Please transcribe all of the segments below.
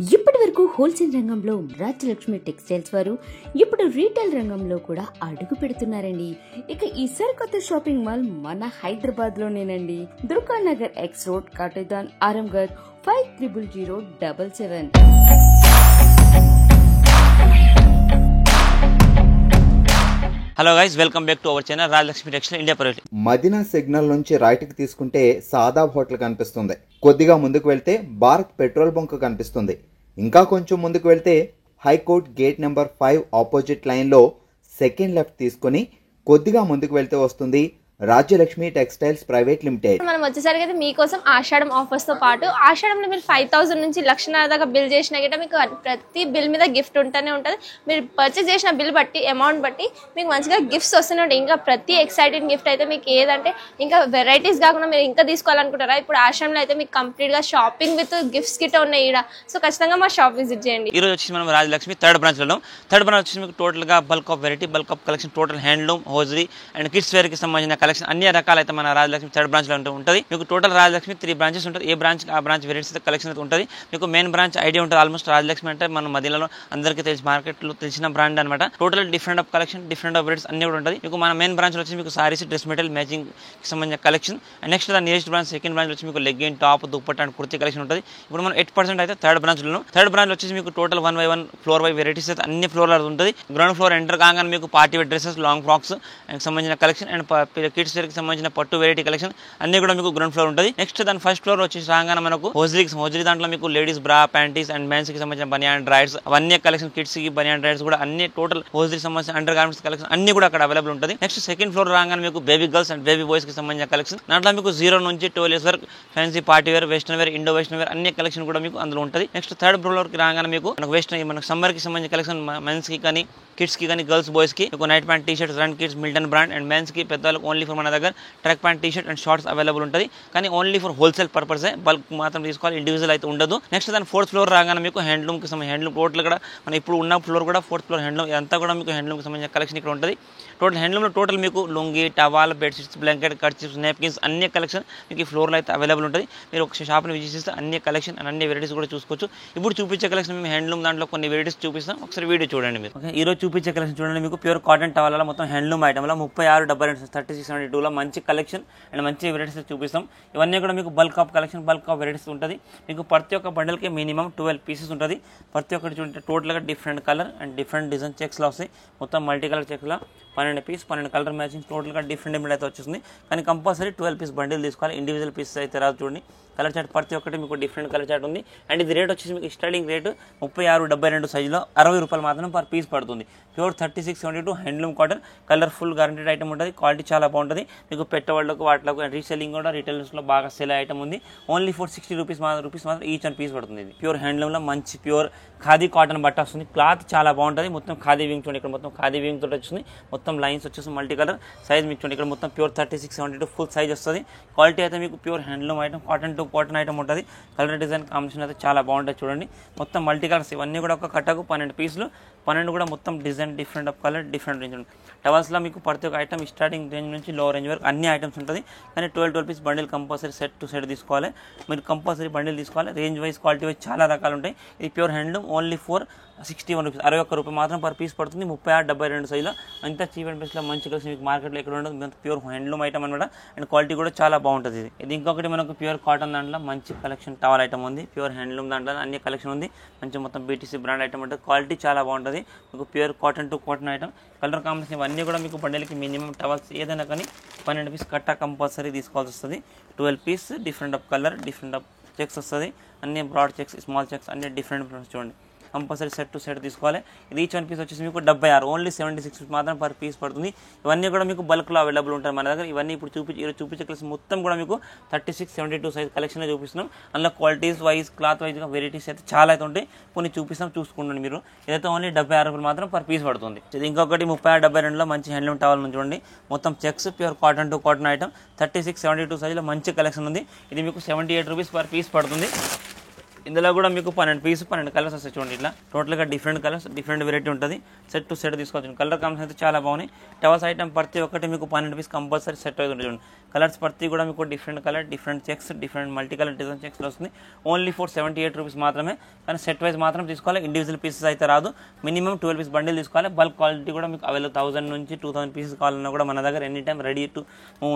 ఇప్పటి వరకు హోల్సేల్ రంగంలో రాజ్యలక్ష్మి టెక్స్టైల్స్ వారు ఇప్పుడు రీటైల్ రంగంలో కూడా అడుగు పెడుతున్నారండి. ఇక ఈ సరికొత్త షాపింగ్ మాల్ మన హైదరాబాద్ లోనేనండి. Durga Nagar X road, Katedan, Aramghar 500077. Hello guys, welcome back to our channel Rajalakshmi textile India private. Madina signal నుంచి రైట్ కి తీసుకుంటే సాదాబ్ హోటల్ కనిపిస్తుంది. కొద్దిగా ముందుకు వెళ్తే భారత్ పెట్రోల్ బంక్ కనిపిస్తుంది. ఇంకా కొంచెం ముందుకు వెళ్తే high court gate number 5 opposite line లో సెకండ్ లెఫ్ట్ తీసుకుని కొద్దిగా ముందుకు వెళ్తే వస్తుంది రాజ్యలక్ష్మి టెక్స్టైల్స్ ప్రైవేట్ లిమిటెడ్. మనం వచ్చేసరికి అయితే మీకోసం ఆషాఢం ఆఫర్స్ తో పాటు ఆషాఢంలో మీరు 5000 నుంచి 1,00,000 దాకా బిల్ చేసినా గిట్ట మీకు ప్రతి బిల్ మీద గిఫ్ట్ ఉంటూనే ఉంటుంది. మీరు పర్చేస్ చేసిన బిల్ బట్టి అమౌంట్ బట్టి మీకు మంచిగా గిఫ్ట్స్ వస్తూనే ఉంటాయి. ఇంకా ప్రతి ఎక్సైటింగ్ గిఫ్ట్ అయితే మీకు ఏదంటే ఇంకా వెరైటీస్ కాకుండా మీరు ఇంకా తీసుకోవాలనుకుంటారా, ఇప్పుడు ఆషాఢంలో అయితే మీకు కంప్లీట్ గా షాపింగ్ విత్ గిఫ్ట్స్ గిట్ట ఉన్నాయి ఈడ. సో ఖచ్చితంగా మా షాప్ విజిట్ చేయండి. ఈ రోజు వచ్చి మనం రాజలక్ష్మి థర్డ్ బ్రాంచ్ లో వచ్చి మీకు టోటల్ గా bulk of variety, bulk of collection, total handloom, hosiery and kids wear కి సంబంధించిన కలెక్షన్ అన్ని రకాలైతే మన రాజలక్ష్మి థర్డ్ బ్రాంచ్ లో ఉంటుంది. మీకు టోటల్ రాజలక్ష్మి 3 బ్రాంచెస్ ఉంటుంది. ఏ బ్రాంచ్ ఆ బ్రాంచ్ వెరైటీస్ కలెక్షన్ అయితే ఉంటుంది. మీకు మెయిన్ బ్రాంచ్ ఐడియా ఉంటుంది. ఆల్మోస్ట్ రాజలక్ష్మి అంటే మన మదీనాలో అందరికీ తెలిసి మార్కెట్ లో తెలిసిన బ్రాండ్ అనమాట. Total different of collection, different of varieties అన్ని కూడా ఉంటుంది. మీకు మన మెయిన్ బ్రాంచ్ లో వచ్చి మీకు సారీస్, డ్రెస్ మెటీరియల్, మ్యాచింగ్ కి సంబంధించిన collection. And next nearest branch second branch వచ్చి మీకు legging, top, dupatta and kurti collection ఉంటుంది. ఇప్పుడు మనం 8% అయితే థర్డ్ బ్రాంచ్ వచ్చేసి మీకు total 1 by 1 floor by varieties అయితే అన్ని ఫ్లోర్ ఉంటుంది. గ్రౌండ్ ఫ్లోర్ ఎంటర్ కాగానే మీకు party wear dresses, long frocks సంబంధించిన కలెక్షన్ అండ్ కిడ్స్ వేర్ కి సంబంధించిన పట్టు వెరైటీ కలెక్షన్ అన్ని కూడా మీకు గ్రౌండ్ ఫ్లోర్ ఉంటుంది. నెక్స్ట్ దాని ఫస్ట్ ఫ్లోర్ వచ్చేసి రాగానే మనకు హోజరీ దాంట్లో మీకు లేడీస్ బ్రా, ప్యాంటీస్ అండ్ మెన్స్ కి సంబంధించిన బనియాన్ డ్రైడ్స్ అవన్నీ కలెక్షన్, కిడ్స్ కి బనియాన్ డ్రైడ్స్ కూడా అన్ని టోటల్ హోజరీ సంబంధించిన అండర్ గార్మెంట్స్ కలెక్షన్ అన్ని కూడా అక్కడ అవైలబుల్ ఉంటుంది. నెక్స్ట్ సెకండ్ ఫ్లోర్ రాగానే మీకు baby girls and baby boys కి సంబంధించిన కలెక్షన్. దాంట్లో మీకు 0 నుంచి 12 years వరకు fancy, party wear, western wear, Indo western wear అన్ని కలెక్షన్ కూడా మీకు అందులో ఉంటుంది. నెక్స్ట్ థర్డ్ ఫ్లోర్ కి రాగానే మీకు మనకు సమ్మర్ కి సంబంధించిన కలెక్షన్ మెన్స్ కి కానీ, కిడ్స్ కి కానీ, గర్ల్స్ బాయ్స్ కి మీకు night pant, T shirts, run kids, Milton brand and men's కి పెద్దలకు ఓన్లీ ఫర్ మన దగ్గర track pant, T shirt and shorts available ఉంటుంది. కానీ only for wholesale purpose, bulk మాత్రం తీసుకోవాలి, ఇండివిజువల్ అయితే ఉండదు. నెక్స్ట్ దాని 4th ఫ్లోర్ రాగానే మీకు హ్యాండ్లూమ్ కి సంబంధించి హ్యాండ్లూమ్ టోటల్ కూడా మన ఇప్పుడు ఉన్న ఫ్లోర్ కూడా 4th ఫ్లోర్ హ్యాండ్లూమ్ ఇదంతా కూడా మీకు హ్యాండ్లూమ్ కి సంబంధించిన కలెక్షన్ ఇక్కడ ఉంటుంది. టోటల్ హ్యాండ్లూమ్ లో టోటల్ మీకు lungi, towel, bedsheets, blanket, kerchiefs, napkins అన్ని కలెక్షన్ మీకు ఈ ఫ్లోర్ లో అయితే అవైలబుల్ ఉంటుంది. మీరు ఒక షాప్ ని విజిట్ చేస్తే అన్ని కలెక్షన్ అండ్ అన్ని వెరైటీస్ కూడా చూసుకోవచ్చు. ఇప్పుడు చూపించే కలెక్షన్ మేము హ్యాండ్లూమ్ దాంట్లో కొన్ని వెరైటీస్ చూపిస్తాం. ఒకసారి వీడియో చూడండి మీరు. ఈ రోజు చూపించే కలెక్షన్ చూడండి. మీకు ప్యూర్ కాటన్ టవాల మొత్తం హ్యాండ్లూమ్ ఐటమ్ లో 36, 3672 లో మంచి కలెక్షన్ అండ్ మంచి వెరైటీస్ చూపిస్తాం. ఇవన్నీ కూడా మీకు bulk of collection, bulk of varieties ఉంటుంది. మీకు ప్రతి ఒక్క బండిల్ కి మినిమం 12 పీసెస్ ఉంటుంది. ప్రతి ఒక్కటి చూడండి టోటల్ గా different colour and different design checks లో వస్తాయి. మొత్తం మల్టీ కలర్ చెక్స్ లో 12 పీస్, 12 కలర్ మ్యాచింగ్ టోటల్ గా డిఫరెంట్ అయితే వచ్చేస్తుంది. కానీ కంపల్సరీ 12 పీస్ బండిల్ తీసుకోవాలి. ఇండివిజువల్ పీసెస్ అయితే రాదు. చూడండి కలర్ చార్ట్ ప్రతి ఒక్కటి మీకు డిఫరెంట్ కలర్ చార్ట్ ఉంది. అండ్ ఇది రేట్ వచ్చేసి మీకు స్టార్టింగ్ రేట్ 36.72 సైజులో 60 రూపాయలు మాత్రం పర్ పీస్ పడుతుంది. Pure 3672 handloom cotton, colourful guaranteed item ఉంటుంది. క్వాలిటీ చాలా బాగుంటుంది. మీకు పెట్టేవాళ్ళకు వాటికి రీసెల్లింగ్ కూడా రీటైలర్స్ లో బాగా సేల్ ఐటమ్ ఉంది. ఓన్లీ ఫర్ 60 రూపీస్ మాత్రం ఈచ్ అండ్ పీస్ పడుతుంది. ఇది ప్యూర్ హ్యాండ్లూమ్ లో మంచి ప్యూర్ ఖాదీ కాటన్ బట్ట వస్తుంది. క్లాత్ చాలా బాగుంటుంది. మొత్తం ఖాదీ వింగ్ చూడండి, ఇక్కడ మొత్తం ఖాదీ వింగ్ తోటి వచ్చింది. మొత్తం లైన్స్ వచ్చేసి మల్టీ కలర్ సైజ్ మీకు చూడండి. ఇక్కడ మొత్తం ప్యూర్ 3672 ఫుల్ సైజ్ వస్తుంది. క్వాలిటీ అయితే మీకు pure handloom item, cotton to cotton item ఉంటుంది. కలర్ డిజైన్ కాంబినేషన్ అయితే చాలా బాగుంటుంది. చూడండి మొత్తం మల్టీ కలర్స్ ఇవన్నీ కూడా ఒక కట్టకు 12 పీసులు, 12 కూడా మొత్తం design different of colour, different range ఉంటుంది. టవల్స్లో మీకు ప్రతి ఒక్క ఐటమ్ స్టార్టింగ్ రేంజ్ నుంచి లో రేంజ్ వరకు అన్ని ఐటమ్స్ ఉంటుంది. కానీ 12 piece bundle compulsory set to set తీసుకోవాలి. మీరు కంపల్సరీ బండిల్ తీసుకోవాలి. రేంజ్ వైజ్, క్వాలిటీ వైజ్ చాలా రకాలు ఉంటాయి. ఇది pure handloom only for 61 rupees, 61 రూపాయలు మాత్రం పర్ పీస్ పడుతుంది. 36.72 సైజులో అంతా చీప్ అండ్ బెస్ట్లో మంచి కలిసి మీకు మార్కెట్లో ఎక్కడ ఉండదు. ప్యూర్ హ్యాండ్లూమ్ ఐటమ్ అనమాట. అండ్ క్వాలిటీ కూడా చాలా బాగుంటుంది. ఇది ఇంకొకటి మనకు ప్యూర్ కాటన్ దాంట్లో మంచి కలెక్షన్ టవల్ ఐటమ్ ఉంది. ప్యూర్ హ్యాండ్లూమ్ దాంట్లో అన్ని కలెక్షన్ ఉంది. మంచి మొత్తం BTC బ్రాండ్ ఐటమ్ ఉంటుంది. క్వాలిటీ చాలా బాగుంటుంది. మీకు pure cotton to cotton item, colour combination ఇవన్నీ కూడా మీకు బండిల్కి మినిమం టవల్స్ ఏదైనా కానీ 12 పీస్ కట్ట కంపల్సరీ తీసుకోవాల్సి వస్తుంది. 12 piece different of colour, different of checks వస్తుంది. అన్ని బ్రాడ్ చెక్స్, స్మాల్ చెక్స్ అన్ని డిఫరెంట్ చూడండి. కంపల్సరీ సెట్ టు సెట్ తీసుకోవాలి. ఇది ఈచ్ 1 పీస్ వచ్చేసి మీకు 76, ఓన్లీ 76 మాత్రం పర్ పీస్ పడుతుంది. ఇవన్నీ కూడా మీకు బల్క్లో అవైలబుల్ ఉంటాయి మన దగ్గర. ఇవన్నీ ఇప్పుడు చూపించే కలెక్షన్ మొత్తం కూడా మీకు 3672 సైజ్ కలెక్షన్ చూపిస్తున్నాం. అందులో క్వాలిటీస్ వైజ్, క్లాత్ వైజ్గా వెరైటీస్ అయితే చాలా అయితే ఉంటాయి. కొన్ని చూపిస్తాం, చూసుకోండి మీరు. ఇదైతే ఓన్లీ 76 రూపాయలు మాత్రం పర్ పీస్ పడుతుంది. ఇది ఇంకొకటి 36.72లో మంచి హ్యాండ్లూమ్ టవల్ నుంచి చూడండి. మొత్తం checks, pure cotton to cotton item, 3672 సైజులో మంచి కలెక్షన్ ఉంది. ఇది మీకు 78 రూపీస్ పర్ పీస్ పడుతుంది. ఇందులో కూడా మీకు 12 పీస్ 12 కలర్స్ వస్తాయి చూడండి. ఇట్లా టోటల్గా డిఫరెంట్ కలర్స్, డిఫరెంట్ వెరైటీ ఉంటుంది. సెట్ టు సెట్ తీసుకోవచ్చు. కలర్ కాంబినేషన్ అయితే చాలా బాగున్నాయి. టవల్స్ ఐటమ్ ప్రతి ఒక్కటి మీకు 12 పీస్ కంపల్సరీ సెట్ అవుతుంది చూడండి. కలర్స్ ప్రతి కూడా మీకు different colour, different checks, different multi colour design చెక్స్లో వస్తుంది. ఓన్లీ ఫర్ 78 రూపీస్ మాత్రమే. కానీ సెట్ వైజ్ మాత్రం తీసుకోవాలి, ఇండివిజువల్ పీసెస్ అయితే రాదు. మినిమం 12 పీస్ బండిల్ తీసుకోవాలి. బల్క్ క్వాలిటీ కూడా మీకు అవైలబుల్ 1000 నుంచి 2000 పీసెస్ కావాలన్నా కూడా మన దగ్గర ఎనీ టైం రెడీ టు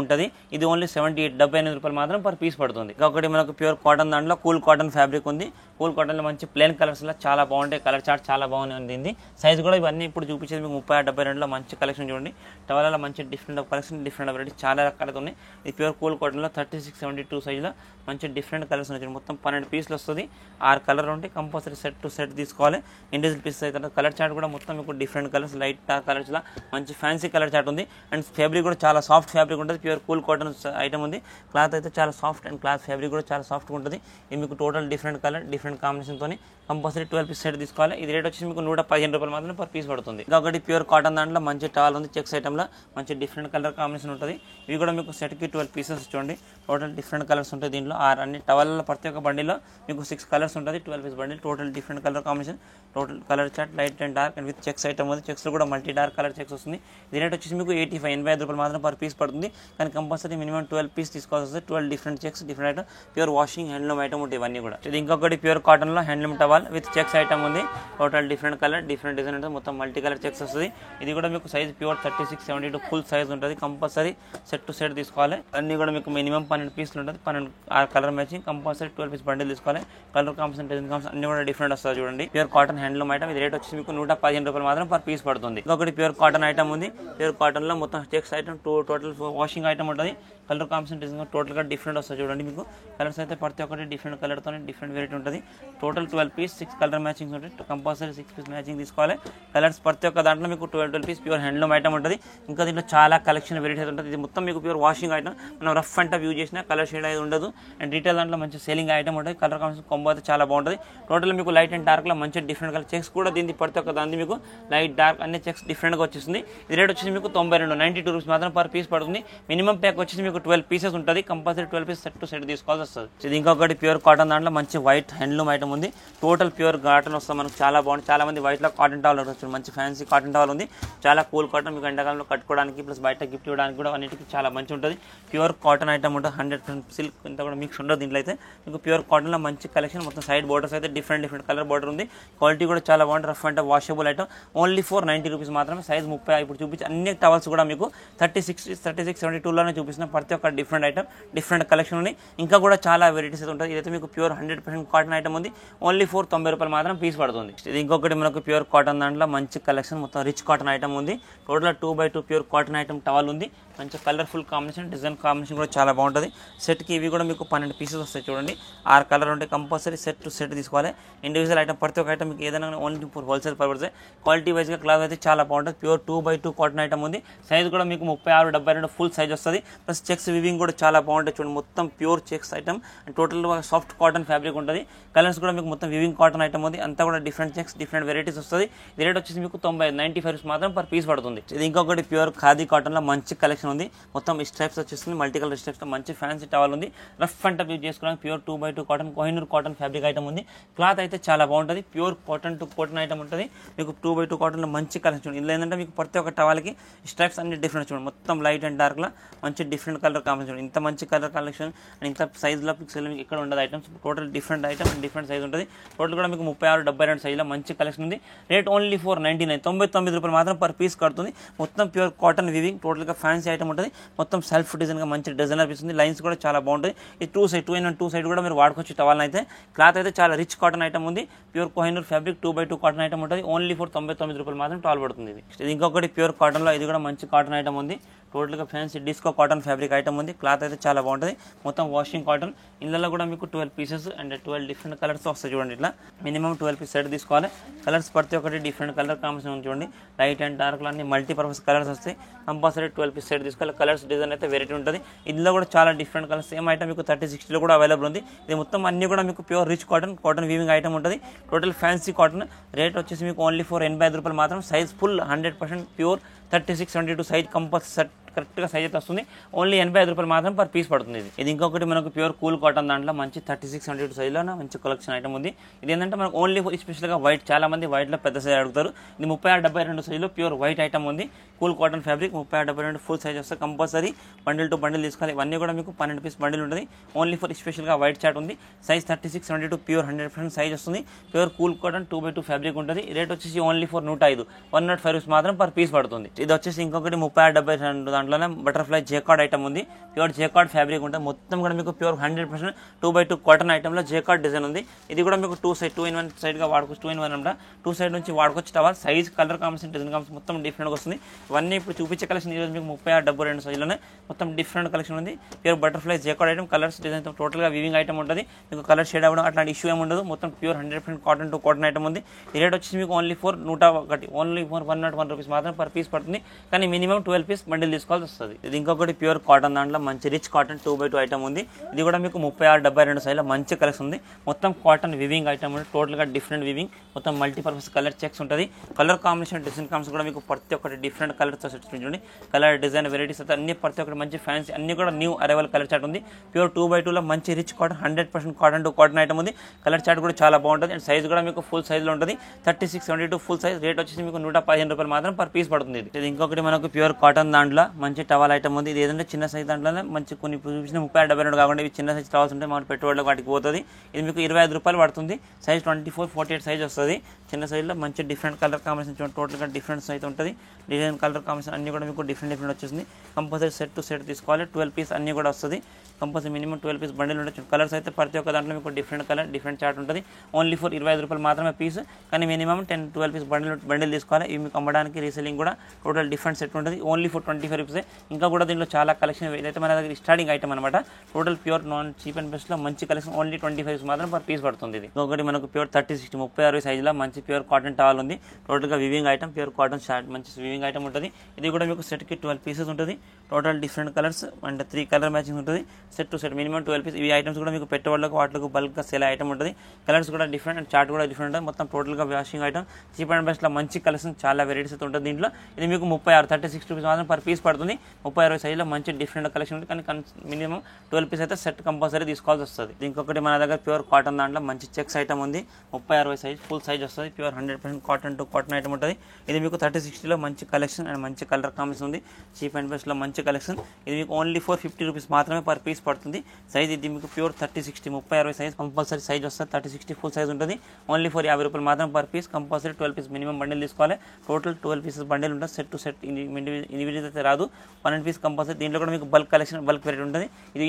ఉంటుంది. ఇది ఓన్లీ 78 రూపాయలు మాత్రం పర్ పీస్ పడుతుంది. ఇంకొకటి మనకు ప్యూర్ కాటన్ దాంట్లో కూల్ కాటన్ ఫ్యాబ్రిక్ ఉంది. కూల్ కాటన్లో మంచి ప్లెయిన్ కలర్స్లో చాలా బాగుంటాయి. కలర్ చార్ట్ చాలా బాగుంది. సైజ్ కూడా ఇవన్నీ ఇప్పుడు చూపించేది మీకు 30-72లో మంచి కలెక్షన్ చూడండి. టవల్లో మంచి డిఫరెంట్ కలెక్షన్, డిఫరెంట్ వెరైటీ చాలా రకాలు ఉన్నాయి. ఇది ప్యూర్ కూల్ కాటన్లో 36-72 సైజ్లో మంచి డిఫరెంట్ కలర్స్ ఉన్నాయి. మొత్తం 12 పీసులు వస్తుంది. 6 కలర్ ఉంటాయి. కంపల్సరీ సెట్ టు సెట్ తీసుకోవాలి. ఇండివిజువల్ పీసెస్ అయితే కలర్ చార్ట్ కూడా మొత్తం మీకు డిఫరెంట్ కలర్స్, లైట్ డార్క్ కలర్స్లో మంచి ఫ్యాన్సీ కలర్ చార్ట్ ఉంది. అండ్ ఫ్యాబ్రిక్ కూడా చాలా సాఫ్ట్ ఫ్యాబ్రిక్ ఉంటుంది. ప్యూర్ కూల్ కాటన్ ఐటమ్ ఉంది. క్లాత్ అయితే చాలా సాఫ్ట్ అండ్ క్లాత్ ఫ్యాబ్రిక్ కూడా చాలా సాఫ్ట్గా ఉంటుంది. ఇది మీకు టోటల్ డిఫరెంట్ కలర్, డిఫరెంట్ కాంబినేషన్తో కంపల్సరీ 12 పీస్ సెట్ తీసుకోవాలి. ఇది రేట్ వచ్చి మీకు 115 రూపాయలు మాత్రమే పర్ పీస్ పడుతుంది. ఇంకొకటి ప్యూర్ కాటన్ దాంట్లో మంచి టవల్ ఉంది. చెక్స్ ఐటమ్లో మంచి డిఫరెంట్ కలర్ కాంబినేషన్ ఉంటుంది. ఇవి కూడా మీకు సెట్కి 12 పీసెస్ చూడండి. టోటల్ డిఫరెంట్ కలర్స్ ఉంటాయి. దీంట్లో అన్ని టవల్లో ప్రతి ఒక్క బండిలో మీకు 6 కలర్స్ ఉంటుంది. 12 piece bundle total different colour combination, total colour chart light and dark and with checks item ఉంది. చెక్స్లో కూడా మల్టీ డార్క్ కలర్ చెక్స్ వస్తుంది. ఇది రేట్ వచ్చేసి మీకు 85 రూపాయలు మాత్రం పర్ పీస్ పడుతుంది. కానీ కంపల్సరీ మినిమం 12 పీస్ తీసుకోవాల్సి వస్తుంది. 12 different checks, different item, pure washing handloom item ఉంటాయి ఇవన్నీ కూడా. ఇది ఇంకొకటి ప్యూర్ కాటన్లో handloom towel with checks item ఉంది. Total different colour, different design ఉంటుంది. మొత్తం మల్టీ కలర్ చెక్స్ వస్తుంది. ఇది కూడా మీకు సైజ్ ప్యూర్ 36-72 ఫుల్ సైజ్ ఉంటుంది. కంపల్సరీ సెట్ టు సెట్ తీసుకోవాలి. అన్ని కూడా మీకు మినిమం 12 పీసులు ఉంటుంది. 12 colour matching, compulsory 12 piece bundle తీసుకోవాలి. కలర్ కాంబినేషన్, డిజైన్ కాంబినేషన్ అన్ని కూడా డిఫరెంట్ వస్తుంది చూడండి. Pure cotton handloom item. ఇది రేట్ వచ్చి మీకు 115 రూపాయలు మాత్రం పర్ పీస్ పడుతుంది. ఇంకొకటి ప్యూర్ కాటన్ ఐటమ్ ఉంది. ప్యూర్ కాటన్ లో మొత్తం checks item, total washing item ఉంటుంది. కలర్ కాంబినేషన్, డిజైన్ టోటల్ గా డిఫరెంట్ వస్తుంది చూడండి. మీకు కలర్స్ అయితే ప్రతి ఒక్కటి డిఫరెంట్ కలర్ తో డిఫరెంట్ వెరైటీ ఉంటుంది. టోటల్ 12 పీస్ 6 కలర్ మ్యాచింగ్స్ ఉంటాయి. కంపల్సరీ 6 పీస్ మ్యాచింగ్ తీసుకోవాలి. కలర్స్ ప్రతి ఒక్క దాంట్లో మీకు 12 పీస్ ప్యూర్ హ్యాండ్లూమ్ ఐటమ్ ఉంటుంది. ఇంకా దీంట్లో చాలా కలెక్షన్ వెరైటీస్ ఉంటుంది. ఇది మొత్తం మీకు ప్యూర్ వాషింగ్ ఐటమ్. మనం రఫ్ అండ్ టఫ్ యూజ్ చేసిన కలర్ షేడ్ అయితే ఉండదు. అండ్ రీటైల్ దాంట్లో మంచి సేలింగ్ ఐటమ్ ఉంటుంది. కలర్ కాంబినేషన్ కొంబో అయితే చాలా బాగుంటుంది. టోటల్ మీకు లైట్ అండ్ డార్క్ లో మంచి డిఫరెంట్ కలర్ చెక్స్ కూడా దీనికి ప్రతి ఒక్క దాన్ని మీకు లైట్ డార్క్ అన్ని చెక్స్ డిఫరెంట్ గా వచ్చేస్తుంది. ఇది రేట్ వచ్చేసి మీకు 92 రూపీస్ మాత్రం పర్ పీస్ పడుతుంది. మినిమం ప్యాక్ వచ్చేసి మీకు 12 పీసెస్ ఉంటుంది. Compulsory 12 piece set to set తీసుకోవాల్సి వస్తుంది. ఇది ఇంకొకటి ప్యూర్ కాటన్ దాంట్లో మంచి వైట్ హ్యాండ్లూమ్ ఐటమ్ ఉంది. టోటల్ ప్యూర్ కాటన్ వస్తుంది మనకు చాలా బాగుంది. చాలా మంది వైట్ లో కాటన్ టవల్ ఉంటుంది. మంచి ఫ్యాన్సీ కాటన్ టవల్ ఉంది. చాలా కూల్ కాటన్, మీకు ఎండాకాలంలో కట్టుకోవడానికి ప్లస్ బయట గిఫ్ట్ ఇవ్వడానికి కూడా అన్నిటికీ చాలా మంచి ఉంటుంది. ప్యూర్ కాటన్ ఐటమ్ ఉంటుంది. 100% సిల్క్ ఇంత కూడా మిక్స్ ఉండదు. దీంట్లో అయితే మీకు ప్యూర్ కాటన్ లో మంచి కలెక్షన్. మొత్తం సైడ్ బోర్డర్స్ అయితే డిఫరెంట్ కలర్ బోర్డర్ ఉంది. క్వాలిటీ కూడా చాలా బాగుంటుంది. Rough and washable item. Only for 90 rupees మాత్రమే. సైజ్ 30. ఇప్పుడు చూపించి అన్ని టవల్స్ కూడా మీకు 36-72లోనే చూపిస్తున్న ప్రతి ఒక్క డిఫరెంట్ ఐటమ్, డిఫరెంట్ కలెక్షన్ ఉంది. ఇంకా కూడా చాలా వెరైటీస్ అయితే ఉంటుంది. ఇదైతే మీకు ప్యూర్ 100% కాటన్ ఐటమ్ ఉంది. ఓన్లీ ఫర్ 90 రూపాయలు మాత్రం పీస్ పడుతుంది. ఇది ఇంకొకటి మనకు ప్యూర్ కాటన్ దాంట్లో మంచి కలెక్షన్. మొత్తం రిచ్ కాటన్ ఐటమ్ ఉంది. Total 2x2 pure cotton item towel ఉంది. మంచి కలర్ఫుల్ కాంబినేషన్, డిజైన్ కాంబినేషన్ కూడా చాలా బాగుంటుంది. సెట్కి ఇవి కూడా మీకు 12 పీసెస్ వస్తాయి చూడండి. 6 కలర్ ఉంటాయి. కంపల్సరీ సెట్ టు సెట్ తీసుకోవాలి. ఇండివిజువల్ ఐటమ్ ప్రతి ఒక్క ఐటమ్ మీకు ఏదైనా only for wholesale purpose. Quality వైజ్గా క్లాత్ అయితే చాలా బాగుంటుంది. ప్యూర్ 2x2 కాటన్ ఐటమ్ ఉంది. సైజ్ కూడా మీకు 36-72 ఫుల్ సైజ్ వస్తుంది. ప్లస్ చెక్స్ వివింగ్ కూడా చాలా బాగుంటుంది చూడండి. మొత్తం pure checks item and total soft cotton fabric ఉంటుంది. కలర్స్ కూడా మీకు మొత్తం వివింగ్ కాటన్ ఐటమ్ ఉంది. అంతా కూడా డిఫరెంట్ చెక్స్, డిఫరెంట్ వెరైటీస్ వస్తుంది. ఇది రేట్ వచ్చేసి మీకు 95 రూపీస్ మాత్రం పర్ పీస్ పడుతుంది. ఇది ఇంకొకటి ప్యూర్ ఖాదీ కాటన్ లో మంచి కలెక్షన్ ఉంది. మొత్తం స్ట్రైప్స్ వచ్చేస్తుంది. మల్టీ కలర్ స్ట్రైప్స్ తో మంచి ఫ్యాన్సీ టవల్ ఉంది. రఫ్ అండ్ టఫ్ యూజ్ చేసుకోవడానికి pure 2x2 cotton, Kohinoor cotton fabric item ఉంది. క్లాత్ అయితే చాలా బాగుంటుంది. Pure cotton to cotton item ఉంటుంది. మీకు 2x2 కాటన్ లో మంచి కలెక్షన్ చూడండి. ఇందులో ఏంటంటే మీకు ప్రతి ఒక్క టవల్కి స్ట్రైప్స్ అన్ని డిఫరెంట్ చూడండి. మొత్తం లైట్ అండ్ డార్క్ లో మంచి డిఫరెంట్ కలర్ కాంబినేషన్ చూడండి. ఇంత మంచి కలర్ కలెక్షన్ అండ్ ఇంత సైజ్ లో పిక్సెల్ మీకు ఇక్కడ ఉండదు. Items total different item and different size ఉంటుంది. టోటల్ కూడా మీకు 36-72 సైజ్ లో మంచి కలెక్షన్ ఉంది. రేట్ ఓన్లీ ఫర్ 99 రూపాయలు మాత్రం పర్ పీస్ కడుతుంది. మొత్తం ప్యూర్ కాటన్ వివింగ్, టోటల్ గా ఫ్యాన్సీ ఐటమ్ ఉంటుంది. మొత్తం సెల్ఫ్ డిజైన్ గా మంచి డిజైన్ అనిపిస్తుంది. లైన్స్ కూడా చాలా బాగుంటుంది. ఈ 2 సైడ్ కూడా మీరు వాడుకోవచ్చు టవల్ అయితే. క్లాత్ అయితే చాలా రిచ్ కాటన్ ఐటమ్ ఉంది. Pure Kohinoor fabric 2x2 cotton item ఉంటుంది. ఓన్లీ ఫర్ 99 రూపాయలు మాత్రం టవల్ పడుతుంది. ఇది ఇంకొకటి ప్యూర్ కాటన్ లో ఇది కూడా మంచి కాటన్ ఐటమ్ ఉంది. టోటల్ గా fancy disco cotton fabric item ఉంది. క్లాత్ అయితే చాలా బాగుంటుంది. మొత్తం వాషింగ్ కాటన్. ఇందులో కూడా మీకు 12 పీసెస్ అండ్ 12 డిఫరెంట్ కలర్స్ వస్తాయి చూడండి. ఇట్లా మినిమం 12 పీస్ సెట్ తీసుకోవాలి. కలర్స్ ప్రతి ఒక్కటి డిఫరెంట్ కలర్ కాంబినేషన్ చూడండి. లైట్ అండ్ డార్క్ లో అన్ని మల్టీపర్పస్ కలర్స్ వస్తాయి. కంపల్సరీ 12 పీస్ సెట్ తీసుకోవాలి. కలర్స్ డిజైన్ అయితే వెరైటీ ఉంటుంది. ఇందులో కూడా చాలా డిఫరెంట్ కలర్స్. సేమ్ ఐటమ్ మీకు 30-60లో కూడా అవైలబుల్ ఉంది. ఇది మొత్తం అన్ని కూడా మీకు pure rich cotton, cotton weaving item ఉంటుంది. Total fancy cotton. రేట్ వచ్చేసి మీకు ఓన్లీ ఫర్ 85 రూపాయలు మాత్రం. Size full 100% pure 36-72 size compulsory కరెక్ట్గా సైజ్ అయితే వస్తుంది. ఓన్లీ 85 రూపాయలు మాత్రం పర్ పీస్ పడుతుంది. ఇది ఇంకొకటి మనకు ప్యూర్ కూల్ కాటన్ దాంట్లో మంచి 36-72 సైజ్లో మంచి కలెక్షన్ ఐటమ్ ఉంది. ఇది ఏంటంటే మనకు ఓన్లీ స్పెషల్గా వైట్, చాలా మంది వైట్లో పెద్ద సైజ్ అడుగుతారు. ఇది 36-72 సైజ్లో ప్యూర్ వైట్ ఐటమ్ ఉంది. Cool cotton fabric 36-72 full size వస్తే కంపల్సరీ బండిల్ టు బండిల్ తీసుకోవాలి. ఇవన్నీ కూడా మీకు 12 పీస్ బండిల్ ఉంటుంది. ఓన్లీ ఫర్ స్పెషల్గా వైట్ చాట్ ఉంది. సైజ్ 36-72 ప్యూర్ 100% సైజ్ వస్తుంది. Pure cool cotton 2x2 fabric ఉంటుంది. రేట్ వచ్చేసి ఓన్లీ ఫర్ 105 105 రూపీస్ మాత్రం పర్ పీస్ పడుతుంది. ఇది వచ్చేసి ఇంకొకటి 36-72 దాంట్లోనే బటర్ఫ్లై జేకార్డ్ ఐటమ్ ఉంది. ప్యూర్ జేకార్డ్ ఫ్యాబ్రిక్ ఉంటుంది. మొత్తం కూడా మీకు ప్యూర్ 100% 2x2 కాటన్ ఐటమ్లో జేకార్డ్ డిజైన్ ఉంది. ఇది కూడా మీకు 2-in-1 సైడ్గా వాడుకోవచ్చు. 2-in-1 అంటే 2 సైడ్ నుంచి వాడుకోవచ్చు. Towel size, colour combination, design combination మొత్తం డిఫరెంట్గా వస్తుంది. ఇవన్నీ ఇప్పుడు చూపించే కలెక్షన్ ఈరోజు మీకు 36-72 సైజ్లోనే మొత్తం డిఫరెంట్ కలెక్షన్ ఉంది. Pure butterfly jacquard item, colours, design టోటల్గా వీవింగ్ ఐటమ్ ఉంటుంది. మీకు కలర్ షేడ్ అవ్వడం అట్లాంటి ఇష్యూ ఏమి ఉండదు. మొత్తం pure 100% cotton to cotton item ఉంది. ఈ రేట్ వచ్చేసి మీకు only for 101 only for 101 rupees మాత్రం పర్ పీస్ పడుతుంది. కానీ మినిమం 12 పీస్ బండిల్ తీసుకోవాల్సి వస్తుంది. ఇది ఇంకొకటి ప్యూర్ కాటన్ దాంట్లో మంచి రిచ్ కాటన్ 2x2 ఐటమ్ ఉంది. ఇది కూడా మీకు 36-72 సైజ్లో మంచి కలెక్షన్ ఉంది. మొత్తం కాటన్ వివింగ్ ఐటమ్ ఉంది. టోటల్గా డిఫరెంట్ వివింగ్, మొత్తం మల్టీపర్పస్ కలర్ చెక్స్ ఉంటుంది. కలర్ కాంబినేషన్, డిజైన్ కాంబినేషన్ కూడా మీకు ప్రతి ఒక్కటి డిఫరెంట్ కలర్తో సెట్ చూడండి. కలర్, డిజైన్, వెరైటీస్ అయితే అన్ని ప్రతి ఒక్కటి మంచి ఫ్యాన్సీ, అన్ని కూడా న్యూ అరైవల్ కలర్ చాట్ ఉంది. ప్యూర్ 2x2లో మంచి rich cotton 100% cotton to cotton item ఉంది. కలర్ చాట్ కూడా చాలా బాగుంటుంది. అండ్ సైజ్ కూడా మీకు ఫుల్ సైజ్లో ఉంటుంది. 36-72 ఫుల్ సైజ్. రేట్ వచ్చేసి మీకు 115 రూపాయలు మాత్రం పర్ పీస్ పడుతుంది. ఇది ఇంకొకటి మనకు ప్యూర్ కాటన్ దాంట్లో మంచి టవల్ ఐటమ్ ఉంది. ఇది ఏదంటే చిన్న సైజ్ దాంట్లోనే మంచి కొన్ని చూసిన 36-72 కాకుండా ఇవి చిన్న సైజ్ టవల్స్ ఉంటాయి. మన పెట్టుబడులకు వాటికి పోతుంది. ఇది మీకు 25 రూపాయలు పడుతుంది. సైజ్ 24-48 సైజ్ వస్తుంది. చిన్న సైజ్లో మంచి డిఫరెంట్ కలర్ కాంబినేషన్ చూడండి. టోటల్గా డిఫరెంట్ సైజ్ ఉంటుంది. డిజైన్, కలర్ కాంబినేషన్ అన్ని కూడా మీకు డిఫరెంట్ వచ్చేసింది. కంపల్సరీ సెట్ టు సెట్ తీసుకోవాలి. 12 పీస్ అన్ని కూడా వస్తుంది. కంపల్సరీ మినిమం 12 పీస్ బండిల్ ఉండొచ్చు. కలర్స్ అయితే ప్రతి ఒక్క దాంట్లో మీకు డిఫరెంట్ కలర్, డిఫరెంట్ చార్ట్ ఉంటుంది. ఓన్లీ ఫర్ 25 రూపాయలు మాత్రమే పీస్. కానీ మినిమం 10-12 పీస్ బండిల్ తీసుకోవాలి. ఇవి మీకు అమ్మడానికి, రీసెల్లింగ్ కూడా టోటల్ డిఫరెంట్ సెట్ ఉంటుంది. Only for 25 rupees. ఇంకా కూడా దీంట్లో చాలా కలెక్షన్ ఏదైతే మన దగ్గర స్టార్టింగ్ ఐటమ్ అనమాట. Total pure non cheap and బెస్ట్లో మంచి కలెక్షన్. ఓన్లీ 25 మాత్రం పర్ పీస్ పడుతుంది. ఇది ఇంకొకటి మనకు ప్యూర్ 36 సైజ్లో మంచి ప్యూర్ కాటన్ టవల్ ఉంది. టోటల్గా weaving item, pure cotton short మంచి వివింగ్ ఐటమ్ ఉంటుంది. ఇది కూడా మీకు సెట్కి 12 పీసెస్ ఉంటుంది. Total different colours and 3 colour matching ఉంటుంది. Set to set minimum 12 piece. ఈ ఐటమ్స్ కూడా మీకు పెట్టుబడులకు వాటికి బల్క్గా సేల్ ఐటమ్ ఉంటుంది. కలర్స్ కూడా డిఫరెంట్ అండ్ చార్ట్ కూడా డిఫరెంట్ ఉంటుంది. మొత్తం టోటల్గా వాషింగ్ ఐటమ్, చీప్ అండ్ బెస్ట్లో మంచి కలెక్షన్, చాలా వెరైటీస్ అయితే ఉంటుంది దీంట్లో. ఇది మీకు 36 రూపీస్ మాత్రం పర్ పీస్ పడుతుంది. 36 సైజ్లో మంచి డిఫరెంట్ కలెక్షన్ ఉంటుంది. కానీ మినిమం 12 పీస్ అయితే సెట్ కంపల్సరీ తీసుకోవాల్సి వస్తుంది. ఇంకొకటి మన దగ్గర ప్యూర్ కాటన్ దాంట్లో మంచి చెక్స్ ఐటమ్ ఉంది. 36 సైజ్ ఫుల్ సైజ్ వస్తుంది. Pure 100% cotton to cotton item ఉంటుంది. ఇది మీకు 30-60లో మంచి కలెక్షన్ అండ్ మంచి కలర్ కాంబినేషన్ ఉంది. చీప్ అండ్ బెస్ట్లో మంచి కలెక్షన్. ఇది మీకు ఓన్లీ ఫర్ 50 రూపీస్ మాత్రమే పర్ పీస్ పడుతుంది. సైజ్ ఇది మీకు ప్యూర్ 30-60 36 సైజ్ కంపల్సరీ సైజ్ వస్తుంది. 30-60 ఫుల్ సైజ్ ఉంటుంది. ఓన్లీ ఫర్ 50 రూపాయలు మాత్రం per piece. Compulsory 12 piece minimum bundle తీసుకోవాలి. టోటల్ 12 పీసెస్ బండిల్ ఉంటుంది. సెట్ టు సెట్ ఇండివిజువల్ అయితే రాదు. 12 పీస్ కంపల్సరీ. దీంట్లో కూడా మీకు బల్క్ కలెక్షన్, బల్క్ వెరైటీ ఉంటుంది. ఇది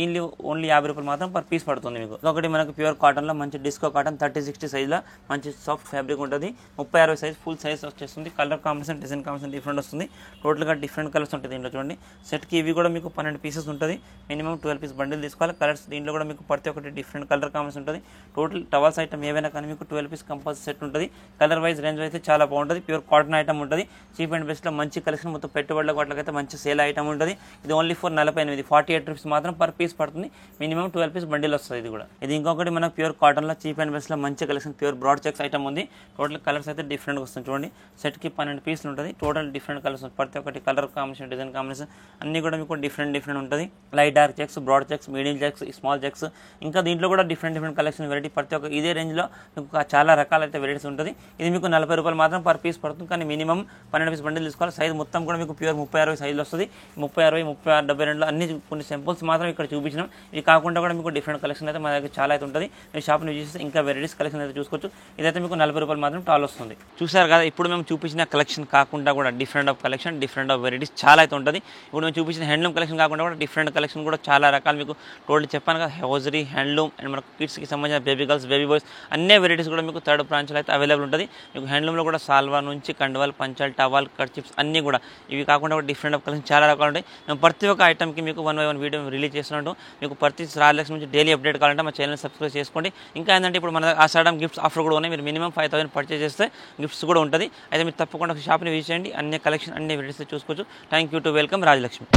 ఓన్లీ 50 రూపాయలు మాత్రం పర్ పీస్ పడుతుంది మీకు. ఒకటి మనకు ప్యూర్ కాటన్లో మంచి డిస్కో కాటన్ 30-60 సైజ్లో మంచి సాఫ్ట్ ఫ్యాబ్రిక్ ఉంటుంది. 36 సైజ్ ఫుల్ సైజ్ వచ్చేస్తుంది. Colour combination, design combination different వస్తుంది. టోటల్గా డిఫరెంట్ కలర్స్ ఉంటాయి దీంట్లో చూడండి. సెట్కి ఇవి కూడా మీకు 12 పీసెస్ ఉంటుంది. మినిమం 12 పీస్ బండిల్ తీసుకోవాలి. కలర్స్ దీంట్లో కూడా మీకు ప్రతి ఒక్కటి డిఫరెంట్ కలర్ కాంబినేషన్ ఉంటుంది. టోటల్ టవల్స్ ఐటమ్ ఏవైనా కానీ మీకు 12 పీస్ కంపల్సరీ సెట్ ఉంటుంది. కలర్ వైజ్, రేంజ్ అయితే చాలా బాగుంటుంది. ప్యూర్ కాటన్ ఐటమ్ ఉంటుంది. చీప్ అండ్ బెస్ట్లో మంచి కలెక్షన్. మొత్తం పెట్టుబడులకు వాటికైతే మంచి సేల్ ఐటమ్ ఉంటుంది. ఇది ఓన్లీ ఫర్ 48 రూపీస్ మాత్రం పర్ పీస్ పడుతుంది. మినిమం 12 పీస్ బండిల్ వస్తుంది. ఇది కూడా ఇది ఇంకొకటి మనకు ప్యూర్ కాటన్లో చీప్ అండ్ బెస్ట్లో మంచి collection. Pure broad checks item ఉంది. టోటల్ కలర్స్ అయితే డిఫరెంట్గా వస్తుంది చూడండి. సెట్కి 12 పీసులు ఉంటుంది. టోటల్ డిఫరెంట్ కలర్స్ ప్రతి ఒక్కటి కలర్ కాంబినేషన్, డిజైన్ కాంబినేషన్ అన్ని కూడా మీకు డిఫరెంట్ ఉంటుంది. Light dark checks, broad checks, medium checks, small checks, ఇంకా దీంట్లో కూడా డిఫరెంట్ కలెక్షన్ వెరైటీ ప్రతి ఒక్క ఇదే రేంజ్లో మీకు చాలా రకాలైతే వెరైటీస్ ఉంటుంది. ఇది మీకు 40 రూపాయలు మాత్రం పర్ పీస్ పడుతుంది. కానీ మినిమం 12 పీస్ బండిల్ తీసుకోవాలి. సైజ్ మొత్తం కూడా మీకు ప్యూర్ 36 సైజులో వస్తుంది. 36, 36, 72 అన్ని కొన్ని సింపుల్స్ మాత్రం ఇక్కడ చూపించినాం. ఇది కాకుండా కూడా మీకు డిఫరెంట్ కలెక్షన్ అయితే మన దగ్గర చాలా అయితే ఉంటుంది. మీరు షాప్ని విజిట్ చేస్తే ఇంకా వెరైటీస్ కలెక్షన్ అయితే చూసుకోవచ్చు. ఇదైతే మీకు 40 రూపాయలు మాత్రం టాల్ వస్తుంది. చూసారు కదా, ఇప్పుడు మేము చూపించిన కలెక్షన్ కాకుండా కూడా different of collection, different of varieties చాలా అయితే ఉంటుంది. ఇప్పుడు మేము చూపించిన హ్యాండ్లూమ్ కలెక్షన్ కాకుండా కూడా డిఫరెంట్ కలెక్షన్ కూడా చాలా రకాలు మీకు టోటల్ చెప్పాను కదా. హౌజరీ, హ్యాండ్లూమ్ అండ్ మనకు కిడ్స్కి సంబంధించిన బేబీ గర్ల్స్, బేబీ బాయ్స్ అన్ని వెరైటీస్ కూడా మీకు థర్డ్ బ్రాంచ్లో అయితే అవైలబుల్ ఉంటుంది. మీకు హ్యాండ్లూమ్లో కూడా సాల్వా నుంచి కండవాల్, పంచాల్, టవాల్, కర్చిప్స్ అన్నీ కూడా. ఇవి కాకుండా కూడా డిఫరెంట్ ఆఫ్ కలెక్షన్ చాలా రకాలు ఉంటాయి. మేము ప్రతి ఒక్క ఐటమ్కి మీకు 1 by 1 వీడియో రిలీజ్ చేస్తున్నాం. మీకు ప్రతి రాజలక్ష్మి నుంచి డైలీ అప్డేట్ కావాలంటే మా ఛానల్ సబ్స్క్రైబ్ చేసుకోండి. ఇంకా ఏంటంటే ఇప్పుడు మన ఆషాఢం గిఫ్ట్స్ ఆఫర్ కూడా ఉన్నాయి. మీరు మినిమం 5000 పర్చేజ్ చేస్తే గిఫ్ట్స్ కూడా ఉంటుంది. అయితే మీరు తప్పకుండా షాప్ని విజిట్ చేయండి. అన్ని కలెక్షన్, అన్ని వెరైటీస్ చూసుకోవచ్చు. Thank you to welcome Rajalakshmi.